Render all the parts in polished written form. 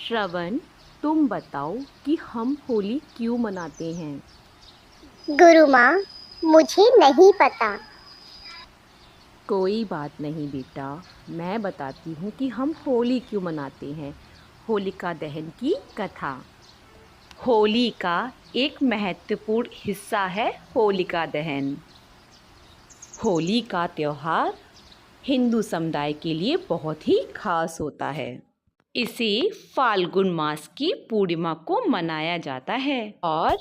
श्रवण, तुम बताओ कि हम होली क्यों मनाते हैं। गुरु माँ, मुझे नहीं पता। कोई बात नहीं बेटा, मैं बताती हूँ कि हम होली क्यों मनाते हैं। होलिका दहन की कथा। होली का एक महत्वपूर्ण हिस्सा है होलिका दहन। होली का त्यौहार हिंदू समुदाय के लिए बहुत ही खास होता है। इसे फाल्गुन मास की पूर्णिमा को मनाया जाता है और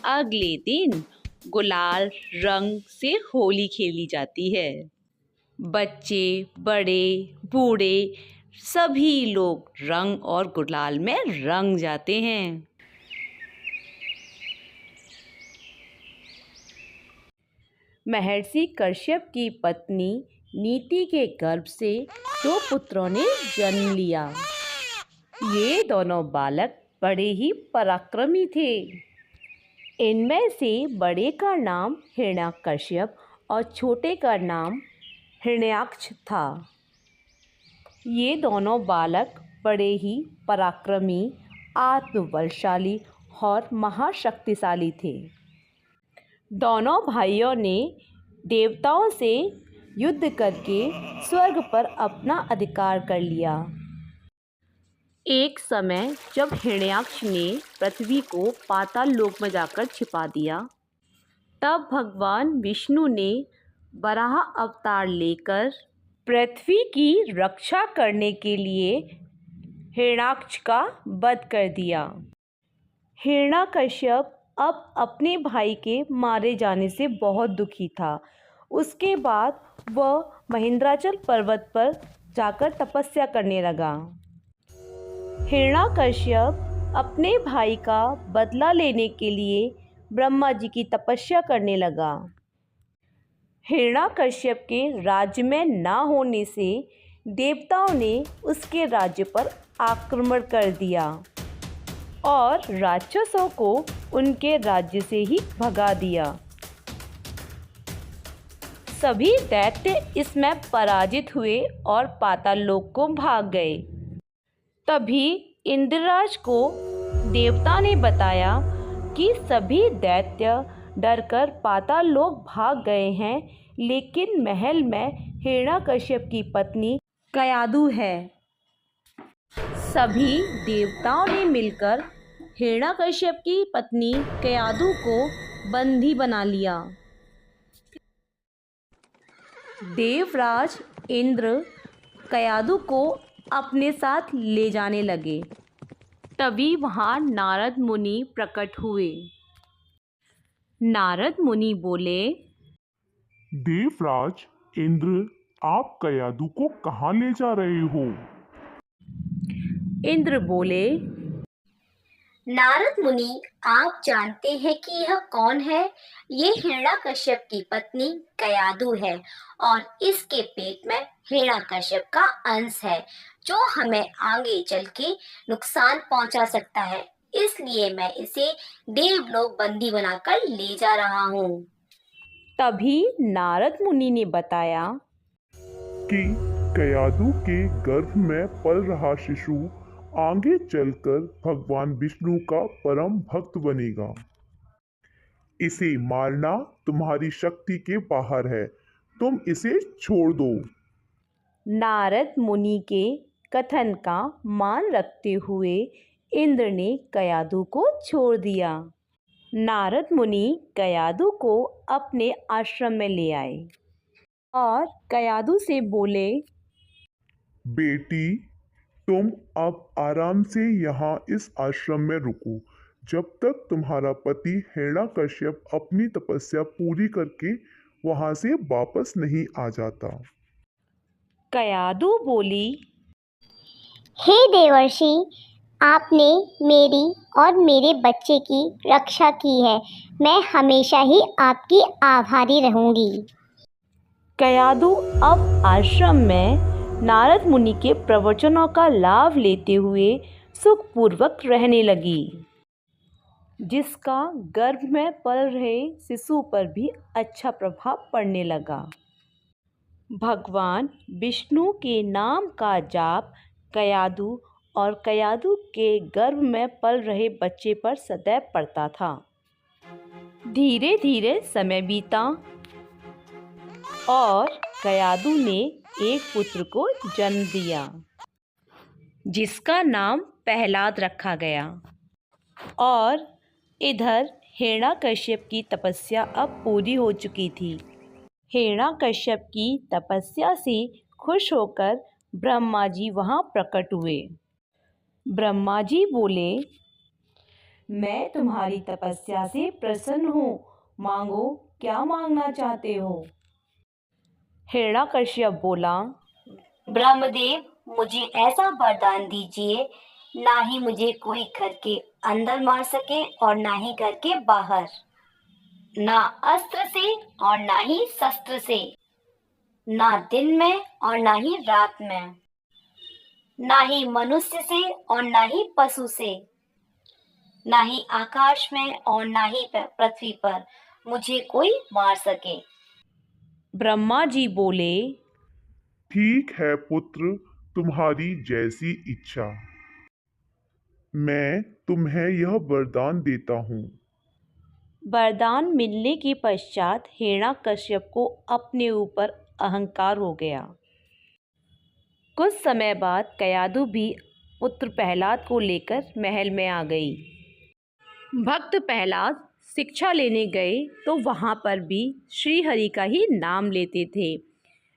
अगले दिन गुलाल रंग से होली खेली जाती है। बच्चे, बड़े, बूढ़े सभी लोग रंग और गुलाल में रंग जाते हैं। महर्षि कश्यप की पत्नी नीति के गर्भ से 2 पुत्रों ने जन्म लिया। ये दोनों बालक बड़े ही पराक्रमी थे। इनमें से बड़े का नाम हिरण्याकश्यप और छोटे का नाम हिरण्याक्ष था। ये दोनों बालक बड़े ही पराक्रमी, आत्मबलशाली और महाशक्तिशाली थे। दोनों भाइयों ने देवताओं से युद्ध करके स्वर्ग पर अपना अधिकार कर लिया। एक समय जब हिरण्याक्ष ने पृथ्वी को पाताल लोक में जाकर छिपा दिया, तब भगवान विष्णु ने वराह अवतार लेकर पृथ्वी की रक्षा करने के लिए हिरण्याक्ष का वध कर दिया। हिरण्याकश्यप अब अपने भाई के मारे जाने से बहुत दुखी था। उसके बाद वह महेंद्राचल पर्वत पर जाकर तपस्या करने लगा। हिरण्याकश्यप अपने भाई का बदला लेने के लिए ब्रह्मा जी की तपस्या करने लगा। हिरण्याकश्यप के राज्य में न होने से देवताओं ने उसके राज्य पर आक्रमण कर दिया और राक्षसों को उनके राज्य से ही भगा दिया। सभी दैत्य इसमें पराजित हुए और पाताल लोक को भाग गए। तभी इंद्रराज को देवता ने बताया कि सभी दैत्य डरकर पाताल लोक भाग गए हैं, लेकिन महल में हिरण्याकश्यप की पत्नी कयाधु है। सभी देवताओं ने मिलकर हिरण्याकश्यप की पत्नी कयाधु को बंदी बना लिया। देवराज इंद्र कयाधु को अपने साथ ले जाने लगे। तभी वहाँ नारद मुनि प्रकट हुए। नारद मुनि बोले, देवराज इंद्र, आप कयाधु को कहाँ ले जा रहे हो? इंद्र बोले, नारद मुनि, आप जानते हैं कि यह कौन है? ये हिरण्याकश्यप की पत्नी कयाधु है और इसके पेट में हिरण्याकश्यप का अंश है, जो हमें आगे चल के नुकसान पहुंचा सकता है। इसलिए मैं इसे देवलोक बंदी बनाकर ले जा रहा हूँ। तभी नारद मुनि ने बताया कि कयाधु के गर्भ में पल रहा शिशु आगे चलकर भगवान विष्णु का परम भक्त बनेगा। इसे मारना तुम्हारी शक्ति के बाहर है, तुम इसे छोड़ दो। नारद मुनि के कथन का मान रखते हुए इंद्र ने कयाधु को छोड़ दिया। नारद मुनि कयाधु को अपने आश्रम में ले आए और कयाधु से बोले, बेटी, तुम अब आराम से यहाँ इस आश्रम में रुको, जब तक तुम्हारा पति हिरण्याकश्यप अपनी तपस्या पूरी करके वहाँ से वापस नहीं आ जाता। कयाधु बोली, हे देवर्षि, आपने मेरी और मेरे बच्चे की रक्षा की है। मैं हमेशा ही आपकी आभारी रहूंगी। कयाधु अब आश्रम में नारद मुनि के प्रवचनों का लाभ लेते हुए सुखपूर्वक रहने लगी, जिसका गर्भ में पल रहे शिशु पर भी अच्छा प्रभाव पड़ने लगा। भगवान विष्णु के नाम का जाप कयाधु और कयाधु के गर्भ में पल रहे बच्चे पर सदैव पड़ता था। धीरे धीरे समय बीता और कयाधु ने एक पुत्र को जन्म दिया, जिसका नाम प्रहलाद रखा गया। और इधर हिरण्यकश्यप की तपस्या अब पूरी हो चुकी थी। हिरण्यकश्यप की तपस्या से खुश होकर ब्रह्मा जी वहाँ प्रकट हुए। ब्रह्मा जी बोले, मैं तुम्हारी तपस्या से प्रसन्न हूँ, मांगो क्या मांगना चाहते हो। हिरण्यकश्यप बोला, ब्रह्मदेव, मुझे ऐसा वरदान दीजिए, ना ही मुझे कोई घर के अंदर मार सके और ना ही घर के बाहर, ना अस्त्र से और ना ही शस्त्र से, ना दिन में और ना ही रात में, ना ही मनुष्य से और ना ही पशु से, ना ही आकाश में और ना ही पृथ्वी पर मुझे कोई मार सके। ब्रह्मा जी बोले, ठीक है पुत्र, तुम्हारी जैसी इच्छा। मैं तुम्हें यह वरदान देता हूँ। वरदान मिलने के पश्चात हिरण्यकश्यप को अपने ऊपर अहंकार हो गया। कुछ समय बाद कयाधु भी पुत्र प्रहलाद को लेकर महल में आ गई। भक्त प्रहलाद शिक्षा लेने गए तो वहाँ पर भी श्री हरि का ही नाम लेते थे।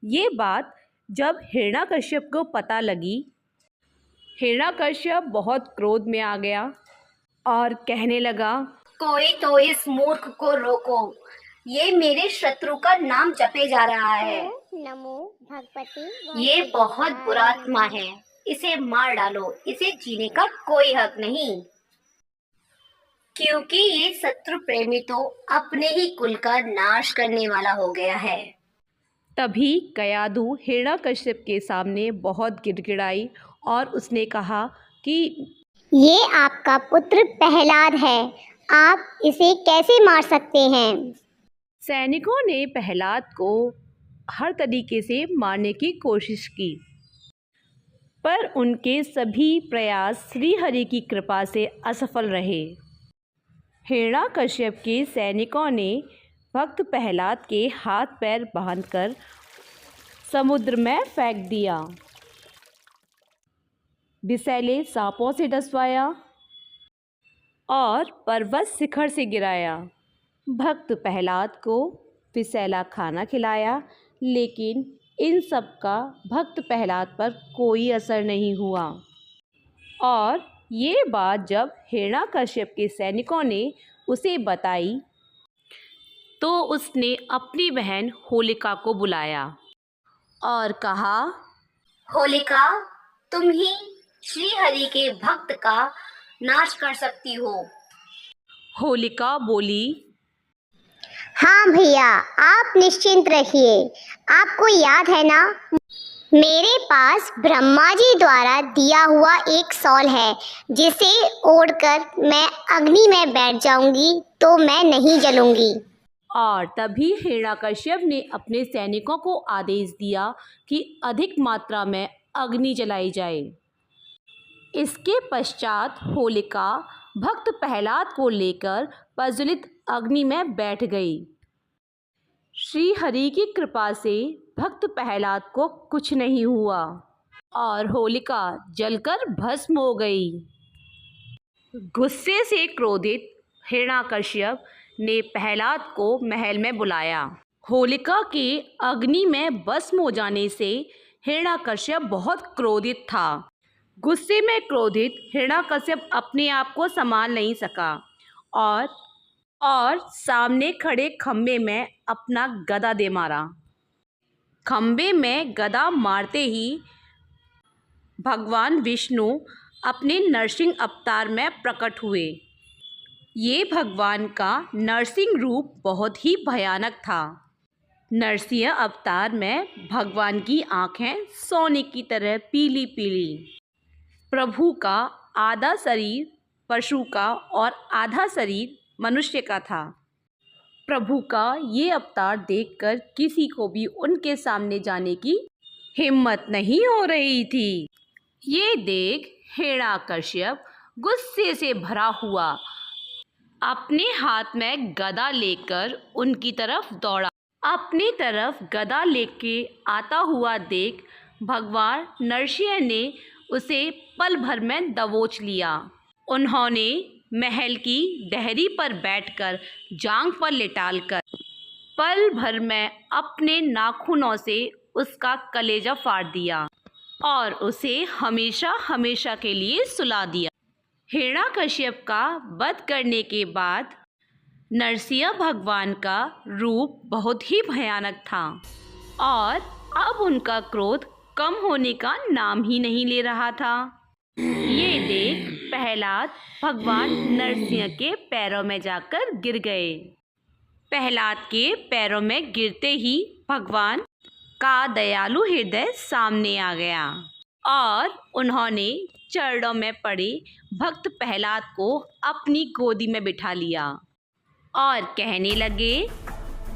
ये बात जब हिरण्यकश्यप को पता लगी, हिरण्यकश्यप बहुत क्रोध में आ गया और कहने लगा, कोई तो इस मूर्ख को रोको, ये मेरे शत्रु का नाम जपे जा रहा है। नमो भगवती। ये बहुत बुरा आत्मा है, इसे मार डालो, इसे जीने का कोई हक नहीं, क्योंकि ये शत्रु प्रेमी तो अपने ही कुल का नाश करने वाला हो गया है। तभी कयाधु हिरण्यकश्यप के सामने बहुत गिड़गिड़ाई और उसने कहा कि ये आपका पुत्र प्रहलाद है, आप इसे कैसे मार सकते हैं। सैनिकों ने प्रहलाद को हर तरीके से मारने की कोशिश की, पर उनके सभी प्रयास श्री हरि की कृपा से असफल रहे। हिरण्यकश्यप के सैनिकों ने भक्त प्रहलाद के हाथ पैर बांधकर समुद्र में फेंक दिया, विषैले सांपों से डसवाया और पर्वत शिखर से गिराया। भक्त प्रहलाद को विषैला खाना खिलाया, लेकिन इन सब का भक्त प्रहलाद पर कोई असर नहीं हुआ। और ये बात जब हिरण्यकश्यप के सैनिकों ने उसे बताई तो उसने अपनी बहन होलिका को बुलाया और कहा, होलिका, तुम ही श्री हरि के भक्त का नाश कर सकती हो। होलिका बोली, हाँ भैया, आप निश्चिंत रहिए। आपको याद है ना, मेरे पास ब्रह्मा जी द्वारा दिया हुआ एक शॉल है, जिसे ओढ़कर मैं अग्नि में बैठ जाऊंगी तो मैं नहीं जलूंगी। और तभी हिरण्यकश्यप ने अपने सैनिकों को आदेश दिया कि अधिक मात्रा में अग्नि जलाई जाए। इसके पश्चात होलिका भक्त प्रहलाद को लेकर प्रज्वलित अग्नि में बैठ गई। श्री हरि की कृपा से भक्त प्रहलाद को कुछ नहीं हुआ और होलिका जलकर भस्म हो गई। गुस्से से क्रोधित हिरण्यकश्यप ने प्रहलाद को महल में बुलाया। होलिका के अग्नि में भस्म हो जाने से हिरण्यकश्यप बहुत क्रोधित था। गुस्से में क्रोधित हिरण्यकश्यप अपने आप को संभाल नहीं सका और सामने खड़े खंबे में अपना गदा दे मारा। खंबे में गदा मारते ही भगवान विष्णु अपने नरसिंह अवतार में प्रकट हुए। ये भगवान का नरसिंह रूप बहुत ही भयानक था। नरसिंह अवतार में भगवान की आँखें सोने की तरह पीली पीली। प्रभु का आधा शरीर पशु का और आधा शरीर मनुष्य का था। प्रभु का ये अवतार देखकर किसी को भी उनके सामने जाने की हिम्मत नहीं हो रही थी। ये देख हिरण्यकश्यप गुस्से से भरा हुआ अपने हाथ में गदा लेकर उनकी तरफ दौड़ा। अपनी तरफ गदा लेके आता हुआ देख भगवान नरसिंह ने उसे पल भर में दबोच लिया। उन्होंने महल की देहरी पर बैठकर जांघ पर लिटालकर पल भर में अपने नाखूनों से उसका कलेजा फाड़ दिया और उसे हमेशा हमेशा के लिए सुला दिया। हिरण्यकश्यप का वध करने के बाद नरसिंह भगवान का रूप बहुत ही भयानक था और अब उनका क्रोध कम होने का नाम ही नहीं ले रहा था। ये देख प्रहलाद भगवान नरसिंह के पैरों में जाकर गिर गए। प्रहलाद के पैरों में गिरते ही भगवान का दयालु हृदय सामने आ गया और उन्होंने चरणों में पड़े भक्त प्रहलाद को अपनी गोदी में बिठा लिया और कहने लगे,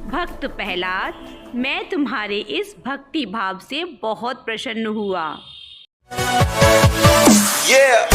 भक्त प्रहलाद, मैं तुम्हारे इस भक्ति भाव से बहुत प्रसन्न हुआ। Yeah.